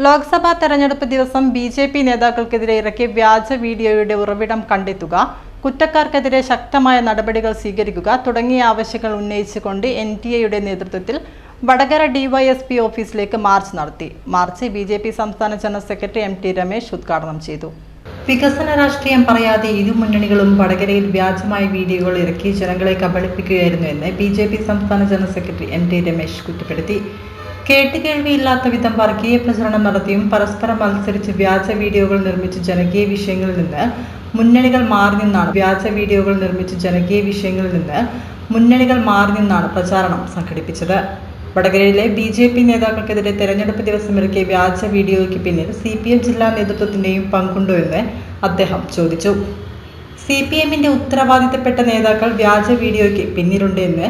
ലോക്സഭാ തെരഞ്ഞെടുപ്പ് ദിവസം ബി.ജെ.പി. നേതാക്കൾക്കെതിരെ ഇറക്കിയ വ്യാജ വീഡിയോയുടെ ഉറവിടം കണ്ടെത്തുക, കുറ്റക്കാർക്കെതിരെ ശക്തമായ നടപടികൾ സ്വീകരിക്കുക തുടങ്ങിയ ആവശ്യങ്ങൾ ഉന്നയിച്ചുകൊണ്ട് എൻ.ടി.എയുടെ നേതൃത്വത്തിൽ വടകര ഡിവൈഎസ്പി ഓഫീസിലേക്ക് മാർച്ച് നടത്തി. March BJP. സംസ്ഥാന ജനറൽ സെക്രട്ടറി എം.ടി. രമേശ് ഉദ്ഘാടനം ചെയ്തു. വികസന രാഷ്ട്രീയം പറയാതെ ഇരു മുന്നണികളും വടകരയിൽ വ്യാജമായ വീഡിയോകൾ ഇറക്കി ജനങ്ങളെ കബളിപ്പിക്കുകയായിരുന്നു എന്ന് ബി.ജെ.പി. സംസ്ഥാന ജനറൽ സെക്രട്ടറി എം.ടി. രമേശ് കുറ്റപ്പെടുത്തി. കേട്ടുകേൾവിയില്ലാത്ത വിധം വർഗീയ പ്രചരണം നടത്തിയും പരസ്പരം മത്സരിച്ച് വ്യാജ വീഡിയോകൾ നിർമ്മിച്ച് ജനകീയ വിഷയങ്ങളിൽ നിന്ന് മുന്നണികൾ മാറി നിന്നാണ് പ്രചാരണം സംഘടിപ്പിച്ചത്. വടകരയിലെ ബി.ജെ.പി. നേതാക്കൾക്കെതിരെ തെരഞ്ഞെടുപ്പ് ദിവസം ഇറക്കിയ വ്യാജ വീഡിയോയ്ക്ക് പിന്നിൽ CPM ജില്ലാ നേതൃത്വത്തിന്റെയും പങ്കുണ്ടോ എന്ന് അദ്ദേഹം ചോദിച്ചു. CPMന്റെ ഉത്തരവാദിത്തപ്പെട്ട നേതാക്കൾ വ്യാജ വീഡിയോയ്ക്ക് പിന്നിലുണ്ട് എന്ന്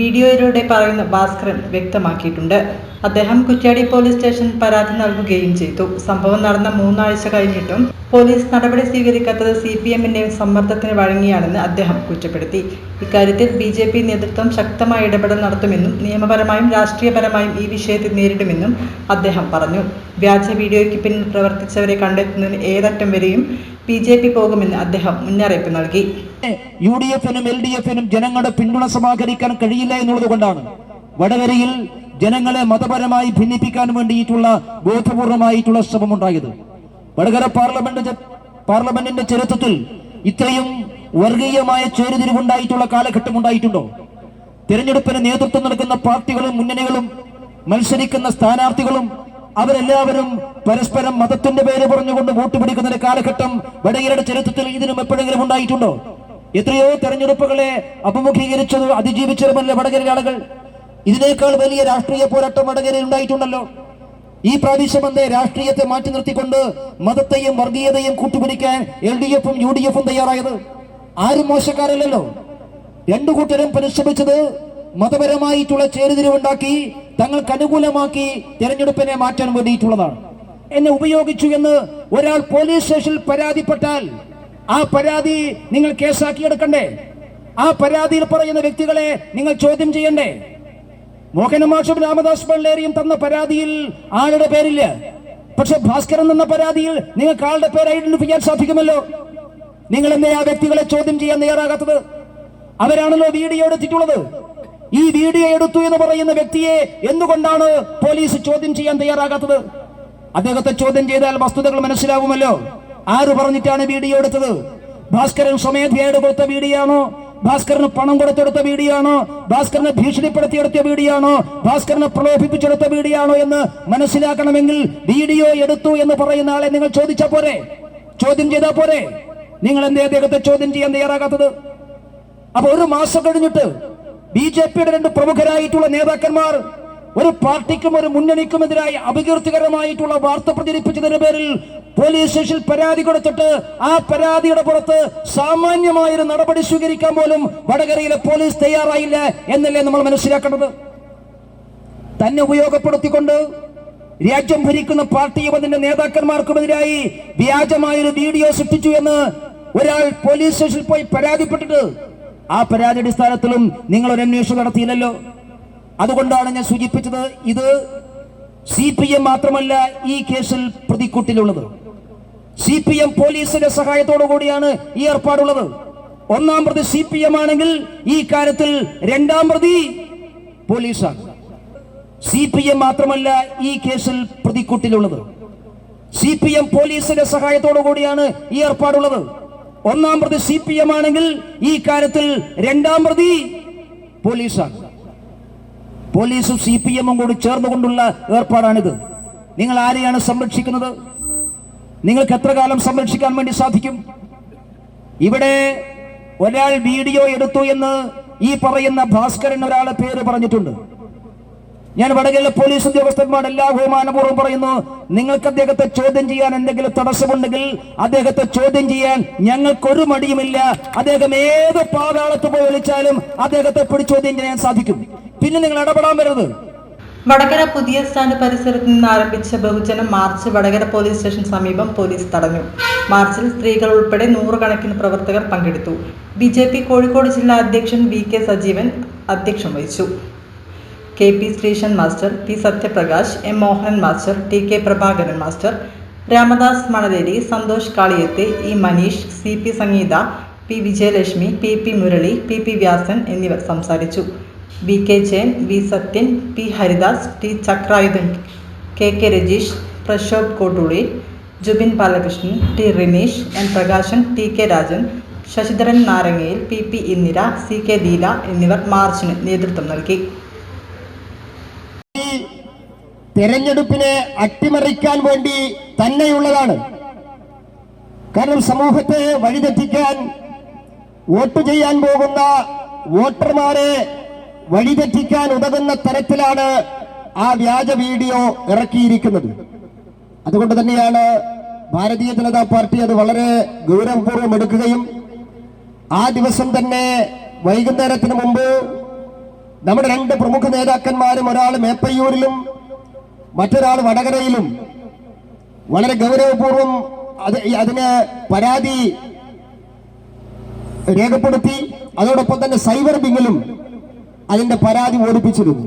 വീഡിയോയിലൂടെ പറയുന്ന ഭാസ്കരൻ വ്യക്തമാക്കിയിട്ടുണ്ട്. അദ്ദേഹം കുറ്റ്യാടി പോലീസ് സ്റ്റേഷനിൽ പരാതി നൽകുകയും ചെയ്തു. സംഭവം നടന്ന 3 ആഴ്ച കഴിഞ്ഞിട്ടും പോലീസ് നടപടി സ്വീകരിക്കാത്തത് CPMന്റെ സമ്മർദ്ദത്തിന് വഴങ്ങിയാണെന്ന് അദ്ദേഹം കുറ്റപ്പെടുത്തി. ഇക്കാര്യത്തിൽ ബി.ജെ.പി. നേതൃത്വം ശക്തമായ ഇടപെടൽ നടത്തുമെന്നും നിയമപരമായും രാഷ്ട്രീയപരമായും ഈ വിഷയത്തെ നേരിടുമെന്നും അദ്ദേഹം പറഞ്ഞു. വ്യാജ വീഡിയോയ്ക്ക് പിന്നിൽ പ്രവർത്തിച്ചവരെ കണ്ടെത്തുന്നതിന് ഏതറ്റം വരെയും ബി.ജെ.പി. പോകുമെന്ന് അദ്ദേഹം മുന്നറിയിപ്പ് നൽകി. UDF-നും LDF-നും ജനങ്ങളുടെ പിന്തുണ സമാഹരിക്കാൻ കഴിയില്ല എന്നുള്ളത് കൊണ്ടാണ് വടകരയിൽ ജനങ്ങളെ മതപരമായി ഭിന്നിപ്പിക്കാൻ വേണ്ടിയിട്ടുള്ള ബോധപൂർവമായിട്ടുള്ള ശ്രമമുണ്ടായത്. വടകര പാർലമെന്റിന്റെ ചരിത്രത്തിൽ ഇത്രയും വർഗീയമായ ചേരിതിരിവുണ്ടായിട്ടുള്ള കാലഘട്ടം ഉണ്ടായിട്ടുണ്ടോ? തിരഞ്ഞെടുപ്പിന് നേതൃത്വം നൽകുന്ന പാർട്ടികളും മുന്നണികളും മത്സരിക്കുന്ന സ്ഥാനാർത്ഥികളും അവരെല്ലാവരും പരസ്പരം മതത്തിന്റെ പേര് പറഞ്ഞുകൊണ്ട് വോട്ട് പിടിക്കുന്ന ഒരു കാലഘട്ടം വടകരയുടെ ചരിത്രത്തിൽ ഇതിനും എപ്പോഴെങ്കിലും ഉണ്ടായിട്ടുണ്ടോ? എത്രയോ തെരഞ്ഞെടുപ്പുകളെ അഭിമുഖീകരിച്ചത് അതിജീവിച്ചതുമല്ല വടകരയിലെ ആളുകൾ. ഇതിനേക്കാൾ വലിയ രാഷ്ട്രീയ പോരാട്ടം വടകരയിൽ ഉണ്ടായിട്ടുണ്ടല്ലോ. ഈ പ്രാദേശിക രാഷ്ട്രീയത്തെ മാറ്റി നിർത്തിക്കൊണ്ട് മതത്തെയും വർഗീയതയും കൂട്ടുപിടിക്കാൻ LDF-ഉം UDF-ഉം തയ്യാറായത്. ആരും മോശക്കാരല്ലല്ലോ. രണ്ടു കൂട്ടരും പരിശ്രമിച്ചത് മതപരമായിട്ടുള്ള ചേരിതിരിവുണ്ടാക്കി തങ്ങൾക്ക് അനുകൂലമാക്കി തെരഞ്ഞെടുപ്പിനെ മാറ്റാൻ വേണ്ടിയിട്ടുള്ളതാണ്. എന്നെ ഉപയോഗിച്ചു എന്ന് ഒരാൾ പോലീസ് സ്റ്റേഷനിൽ പരാതിപ്പെട്ടാൽ ആ പരാതി നിങ്ങൾ കേസാക്കിയെടുക്കണ്ടേ? ആ പരാതിയിൽ പറയുന്ന വ്യക്തികളെ നിങ്ങൾ ചോദ്യം ചെയ്യണ്ടേ? മോഹനമാഷും രാമദാസ് പിള്ളേരിയും തന്ന പരാതിയിൽ ആളുടെ പേരില്ല. പക്ഷെ ഭാസ്കരൻ എന്ന പരാതിയിൽ നിങ്ങൾക്ക് ആളുടെ പേര് ഐഡന്റിഫൈ ചെയ്യാൻ സാധിക്കുമല്ലോ. നിങ്ങൾ എന്നെ ആ വ്യക്തികളെ ചോദ്യം ചെയ്യാൻ തയ്യാറാകാത്തത്? അവരാണല്ലോ വീഡിയോ എടുത്തിട്ടുള്ളത്. ഈ വീഡിയോ എടുത്തു എന്ന് പറയുന്ന വ്യക്തിയെ എന്തുകൊണ്ടാണ് പോലീസ് ചോദ്യം ചെയ്യാൻ തയ്യാറാകാത്തത്? അദ്ദേഹത്തെ ചോദ്യം ചെയ്താൽ വസ്തുതകൾ മനസ്സിലാവുമല്ലോ. ആര് പറഞ്ഞിട്ടാണ് വീഡിയോ എടുത്തത്? ഭാസ്കരൻ സ്വമേധയായിട്ട് കൊടുത്ത വീഡിയോ ആണോ? ഭാസ്കരന് പണം കൊടുത്തെടുത്ത വീഡിയോ ആണോ? ഭാസ്കരനെ ഭീഷണിപ്പെടുത്തിയെടുത്ത വീഡിയോ ആണോ? ഭാസ്കരനെ പ്രലോഭിപ്പിച്ചെടുത്ത വീഡിയോ ആണോ എന്ന് മനസ്സിലാക്കണമെങ്കിൽ വീഡിയോ എടുത്തു എന്ന് പറയുന്ന ആളെ നിങ്ങൾ ചോദിച്ചാൽ പോരെ? ചോദ്യം ചെയ്താൽ പോരെ? നിങ്ങൾ എന്തേ അദ്ദേഹത്തെ ചോദ്യം ചെയ്യാൻ തയ്യാറാകാത്തത്? അപ്പൊ 1 മാസം കഴിഞ്ഞിട്ട് ബി.ജെ.പിയുടെ 2 പ്രമുഖരായിട്ടുള്ള നേതാക്കന്മാർ ഒരു പാർട്ടിക്കും ഒരു മുന്നണിക്കുമെതിരായി അപകീർത്തികരമായിട്ടുള്ള വാർത്ത പ്രചരിപ്പിച്ചതിന്റെ പേരിൽ പോലീസ് സ്റ്റേഷനിൽ പരാതി കൊടുത്തിട്ട് ആ പരാതിയുടെ പുറത്ത് സാമാന്യമായൊരു നടപടി സ്വീകരിക്കാൻ പോലും വടകരയിലെ പോലീസ് തയ്യാറായില്ല എന്നല്ലേ നമ്മൾ മനസ്സിലാക്കേണ്ടത്? തന്നെ ഉപയോഗപ്പെടുത്തിക്കൊണ്ട് രാജ്യം ഭരിക്കുന്ന പാർട്ടിയും അതിന്റെ നേതാക്കന്മാർക്കുമെതിരായി വ്യാജമായൊരു വീഡിയോ സൃഷ്ടിച്ചു എന്ന് ഒരാൾ പോലീസ് സ്റ്റേഷനിൽ പോയി പരാതിപ്പെട്ടിട്ട് ആ പരാതി അടിസ്ഥാനത്തിലും നിങ്ങൾ ഒരു അന്വേഷണം നടത്തിയില്ലല്ലോ. അതുകൊണ്ടാണ് ഞാൻ സൂചിപ്പിച്ചത്, ഇത് CPM മാത്രമല്ല ഈ കേസിൽ പ്രതിക്കൂട്ടിലുള്ളത്. CPM പോലീസിന്റെ സഹായത്തോടു കൂടിയാണ് ഈ ഏർപ്പാടുള്ളത്. 1-ാം പ്രതി CPM ആണെങ്കിൽ ഈ കാര്യത്തിൽ 2-ാം പ്രതി പോലീസാണ്. CPM മാത്രമല്ല ഈ കേസിൽ പ്രതിക്കൂട്ടിലുള്ളത്. CPM പോലീസിന്റെ സഹായത്തോടു കൂടിയാണ് ഈ ഏർപ്പാടുള്ളത്. 1-ാം പ്രതി CPM ആണെങ്കിൽ ഈ കാര്യത്തിൽ 2-ാം പ്രതി പോലീസാണ്. പോലീസും CPM-ഉം കൂടി ചേർന്നുകൊണ്ടുള്ള ഏർപ്പാടാണിത്. നിങ്ങൾ ആരെയാണ് സംരക്ഷിക്കുന്നത്? നിങ്ങൾക്ക് എത്ര കാലം സംരക്ഷിക്കാൻ വേണ്ടി സാധിക്കും? ഇവിടെ ഒരാൾ വീഡിയോ എടുത്തു എന്ന് ഈ പറയുന്ന ഭാസ്കരൻ ഒരാളെ പേര് പറഞ്ഞിട്ടുണ്ട്. ഞാൻ വടകരയിലെ പോലീസ് ഉദ്യോഗസ്ഥന്മാരുടെ എല്ലാ ബഹുമാനപൂർവ്വം പറയുന്നു, നിങ്ങൾക്ക് അദ്ദേഹത്തെ ചോദ്യം ചെയ്യാൻ എന്തെങ്കിലും തടസ്സമുണ്ടെങ്കിൽ അദ്ദേഹത്തെ ചോദ്യം ചെയ്യാൻ ഞങ്ങൾക്കൊരു മടിയുമില്ല. അദ്ദേഹം ഏത് പാതാളത്ത് പോയി വിളിച്ചാലും അദ്ദേഹത്തെ ചോദ്യം ചെയ്യാൻ സാധിക്കും. പിന്നെ നിങ്ങൾ ഇടപെടാൻ വരരുത്. വടകര പുതിയ സ്റ്റാൻഡ് പരിസരത്ത് നിന്ന് ആരംഭിച്ച ബഹുജന മാർച്ച് വടകര പോലീസ് സ്റ്റേഷൻ സമീപം പോലീസ് തടഞ്ഞു. മാർച്ചിൽ സ്ത്രീകൾ ഉൾപ്പെടെ 100 കണക്കിന് പ്രവർത്തകർ പങ്കെടുത്തു. ബി.ജെ.പി. കോഴിക്കോട് ജില്ലാ അധ്യക്ഷൻ VK സജീവൻ അധ്യക്ഷം വഹിച്ചു. KP Sreesan master, P Sathyaprakash, M Mohan master, TK Prabhakaran master, Ramadas Manaleri, Santhosh കാളിയത്തെ, E Maneesh, CP Sangeetha, P Vijayalakshmi, PP Murali, PP Vyasan എന്നിവർ സംസാരിച്ചു. BK Jayan, V Sathyan, P Haridas, T Chakrayudhan, KK Rajeesh, Prashobh Kottooli, Jubin Balakrishnan, T Rineesh, N Prakashan, TK Rajan, Sasidharan നാരങ്ങയിൽ, PP Indira, CK Leela എന്നിവർ മാർച്ചിന് നേതൃത്വം നൽകി. തെരഞ്ഞെടുപ്പിനെ അട്ടിമറിക്കാൻ വേണ്ടി തന്നെയുള്ളതാണ്. കാരണം സമൂഹത്തെ വഴിതെറ്റിക്കാൻ, വോട്ട് ചെയ്യാൻ പോകുന്ന വോട്ടർമാരെ വഴിതെറ്റിക്കാൻ ഉതകുന്ന തരത്തിലാണ് ആ വ്യാജ വീഡിയോ ഇറക്കിയിരിക്കുന്നത്. അതുകൊണ്ട് തന്നെയാണ് ഭാരതീയ ജനതാ പാർട്ടി അത് വളരെ ഗൗരവപൂർവ്വം എടുക്കുകയും ആ ദിവസം തന്നെ വൈകുന്നേരത്തിന് മുമ്പ് നമ്മുടെ രണ്ട് പ്രമുഖ നേതാക്കന്മാരും, ഒരാൾ മേപ്പയ്യൂരിലും മറ്റൊരാൾ വടകരയിലും, വളരെ ഗൗരവപൂർവ്വം അതിന് പരാതി രേഖപ്പെടുത്തി. അതോടൊപ്പം തന്നെ സൈബർ വിങ്ങിലും അതിന്റെ പരാതി ഓടിപ്പിച്ചിരുന്നു.